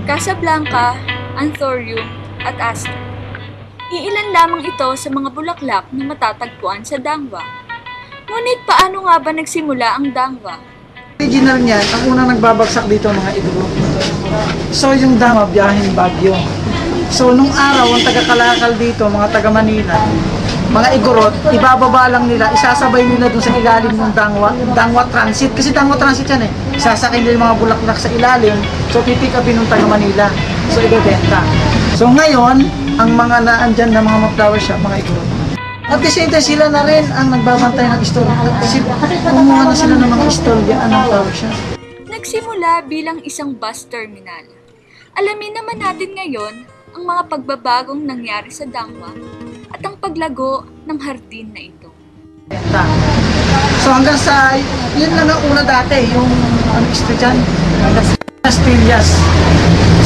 Casablanca, Anthurium, at Aster. Iilan lamang ito sa mga bulaklak na matatagpuan sa Dangwa. Ngunit paano nga ba nagsimula ang Dangwa? Original niyan, ang unang nagbabagsak dito mga iguro. So yung Dangwa, biyaheng Baguio. So nung araw, ang taga-Kalakal dito, mga taga-Manila, mga igorot, ibababa lang nila, isasabay nila dun sa ilalim ng Dangwa Transit. Kasi Dangwa Transit yan eh. Sasakay nila yung mga bulaklak sa ilalim, so pipick upin ng taga-Manila. So ibebenta. So ngayon, ang mga naandyan na mga flower shop, mga igorot. At the same time, sila na rin ang nagbabantay ng store. Kasi kumuha na sila ng mga store diyan ng flower shop. Nagsimula bilang isang bus terminal. Alamin naman natin ngayon ang mga pagbabagong nangyari sa Dangwa at ang paglago ng hardin na ito. So hanggang sa, yun lang ang una dati, yung street dyan, hanggang sa Castillas.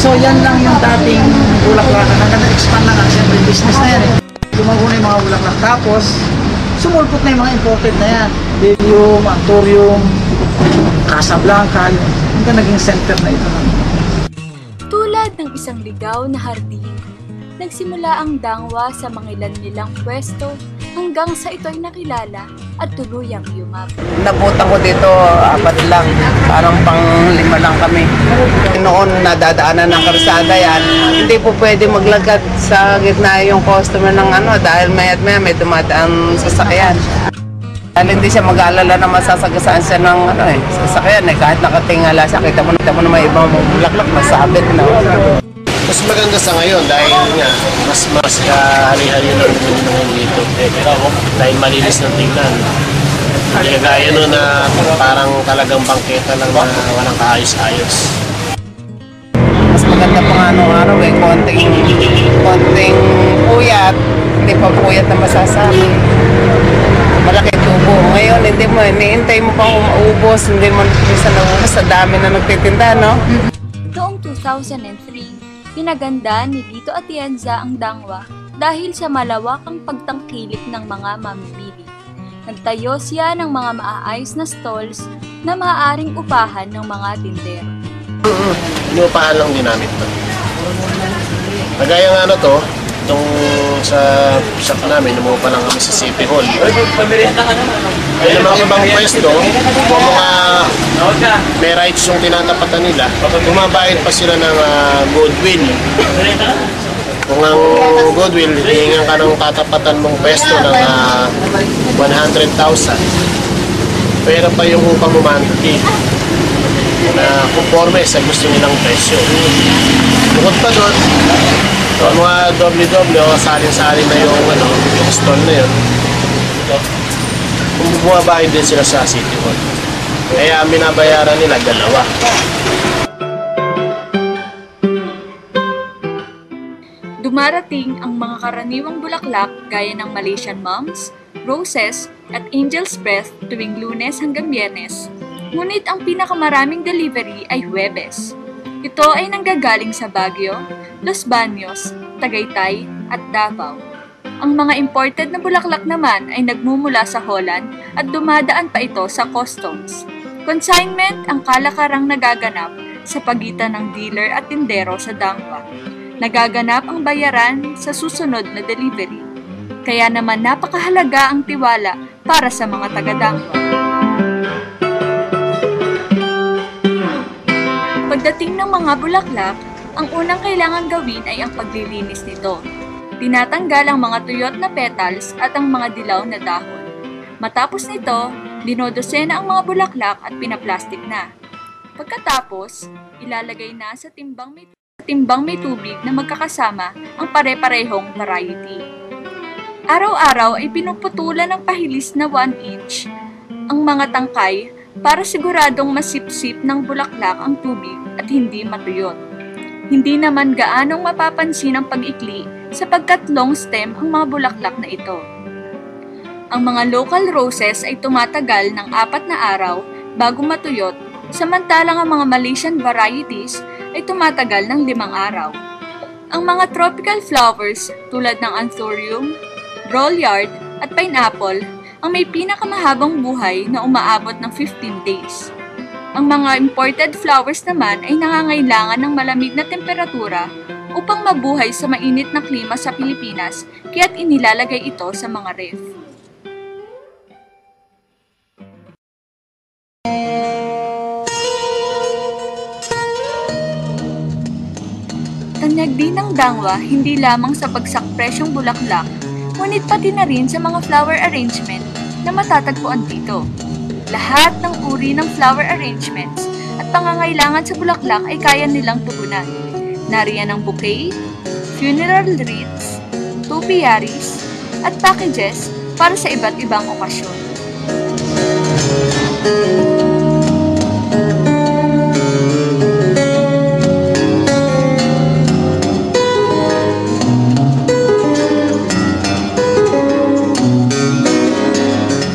So yan lang yung dating bulaklakan, hanggang na-expand na nga, siyempre business na yan eh. Lumago na yung mga bulaklak, tapos sumulpot na yung mga imported na yan. Lilium, Anthurium, Casablanca, hanggang naging center na ito. Tulad ng isang ligaw na hardin, nagsimula ang Dangwa sa mga ilan-nilang pwesto hanggang sa ito'y nakilala at tuluyang yumabot. Nabutan ko dito, 4 lang. Parang pang-5 lang kami. Noon nadadaanan ng karsada yan, hindi po pwede maglagad sa gitna yung customer ng dahil maya't maya may dumadaan sasakyan. Dahil hindi siya mag-aalala na masasagasaan siya ng sasakyan kahit nakatingala siya, kita mo na may ibang bulaklak masabit na. Mas maganda sa ngayon dahil nga mas kahali-hali na naman dito. Dahil malinis ng tingnan. Hindi gaya no na parang talagang bangketa lang na walang kaayos-ayos. Mas maganda pa nga nung araw konting puyat, hindi pa puyat na masasabi. Malaki tubo. Ngayon, hindi mo, hinihintay mo pang umaubos, hindi mo isa naubos sa dami na nagtitinda, no? Noong 2003, pinaganda ni Lito Atienza ang Dangwa dahil sa malawakang pagtangkilik ng mga mamimili. Nagtayo siya ng mga maaayos na stalls na maaaring upahan ng mga tindero. Inuupahan lang ginamit to. Kagaya nga to, itong sa shop namin, umuupa lang kami sa City Hall. Ay namang ibang pwesto, kung mga may rights yung tinatapatan nila, bumabayad pa sila ng goodwill. Kung ang goodwill, hihingan ka ng tatapatan mong pwesto ng 100,000. Pero pa yung upang monthly na conforme sa gusto nilang presyo. Bukod pa doon, mga doble-doble o salin-salin na yung stall na yun. Kung bumabayad din sila sa City Hall. Kaya binabayaran nila 2. Dumarating ang mga karaniwang bulaklak gaya ng Malaysian Mums, Roses at Angel's Breath tuwing Lunes hanggang Biyernes. Ngunit ang pinakamaraming delivery ay Huwebes. Ito ay nanggagaling sa Baguio, Los Baños, Tagaytay at Davao. Ang mga imported na bulaklak naman ay nagmumula sa Holland at dumadaan pa ito sa customs. Consignment ang kalakarang nagaganap sa pagitan ng dealer at tindero sa Dangwa. Nagaganap ang bayaran sa susunod na delivery. Kaya naman napakahalaga ang tiwala para sa mga taga-Dangwa. Pagdating ng mga bulaklak, ang unang kailangan gawin ay ang paglilinis nito. Tinatanggal ang mga tuyot na petals at ang mga dilaw na dahon. Matapos nito, dinodosena ang mga bulaklak at pinaplastik na. Pagkatapos, ilalagay na sa timbang may tubig na magkakasama ang pare-parehong variety. Araw-araw ay pinuputulan ng pahilis na 1 inch ang mga tangkay para siguradong masipsip ng bulaklak ang tubig at hindi matuyot. Hindi naman gaanong mapapansin ang pag-ikli sapagkat long stem ang mga bulaklak na ito. Ang mga local roses ay tumatagal ng 4 na araw bago matuyot, samantalang ang mga Malaysian varieties ay tumatagal ng 5 araw. Ang mga tropical flowers tulad ng Anthurium, Brolliard at Pineapple ang may pinakamahabang buhay na umaabot ng 15 days. Ang mga imported flowers naman ay nangangailangan ng malamig na temperatura upang mabuhay sa mainit na klima sa Pilipinas, kaya't inilalagay ito sa mga ref. Tanyag din ng Dangwa hindi lamang sa bagsak presyong bulaklak, ngunit pati na rin sa mga flower arrangement na matatagpuan dito. Lahat ng uri ng flower arrangements at pangangailangan sa bulaklak ay kaya nilang tugunan. Nariyan ang bouquet, funeral wreaths, topiaries, at packages para sa iba't ibang okasyon.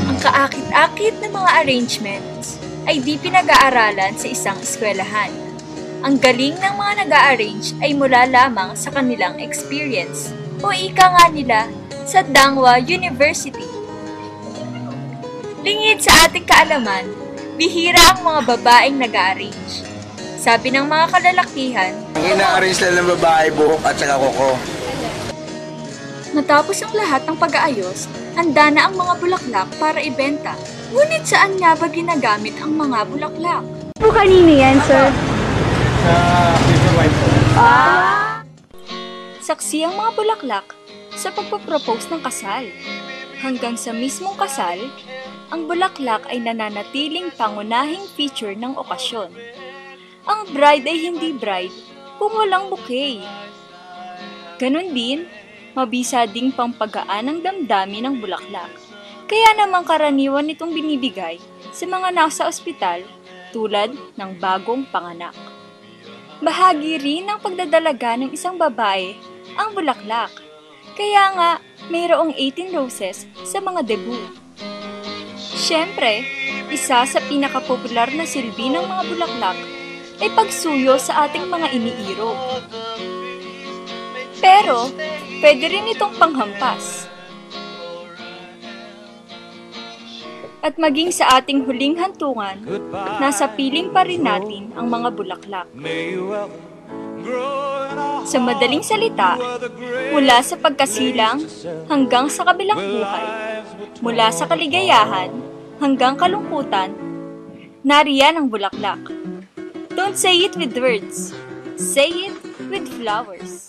Ang kaakit-akit na mga arrangements ay di pinag-aaralan sa isang eskwelahan. Ang galing ng mga nag-a-arrange ay mula lamang sa kanilang experience o ika nga nila sa Dangwa University. Lingid sa ating kaalaman, bihira ang mga babaeng nag-a-arrange. Sabi ng mga kalalakihan, Ang ina-arrange lang ng babae, buhok at saka kuko. matapos ang lahat ng pag-aayos, handa na ang mga bulaklak para ibenta. Ngunit saan nga ba ginagamit ang mga bulaklak? Po kanino yan, sir? Saksi ang mga bulaklak sa pagpapropose ng kasal. Hanggang sa mismong kasal, ang bulaklak ay nananatiling pangunahing feature ng okasyon. Ang bride ay hindi bride kung walang bouquet. Ganon din, mabisa ding pampagaan ng damdamin ng bulaklak. Kaya naman karaniwan itong binibigay sa mga nasa ospital tulad ng bagong panganak. Bahagi rin ng pagdadalaga ng isang babae ang bulaklak. Kaya nga, mayroong 18 roses sa mga debut. Siyempre, isa sa pinakapopular na silbi ng mga bulaklak ay pagsuyo sa ating mga iniirog. Pero, pwede rin itong panghampas. At maging sa ating huling hantungan, nasa piling pa rin natin ang mga bulaklak. Sa madaling salita, mula sa pagkasilang hanggang sa kabilang buhay, mula sa kaligayahan hanggang kalungkutan, nariyan ang bulaklak. Don't say it with words, say it with flowers.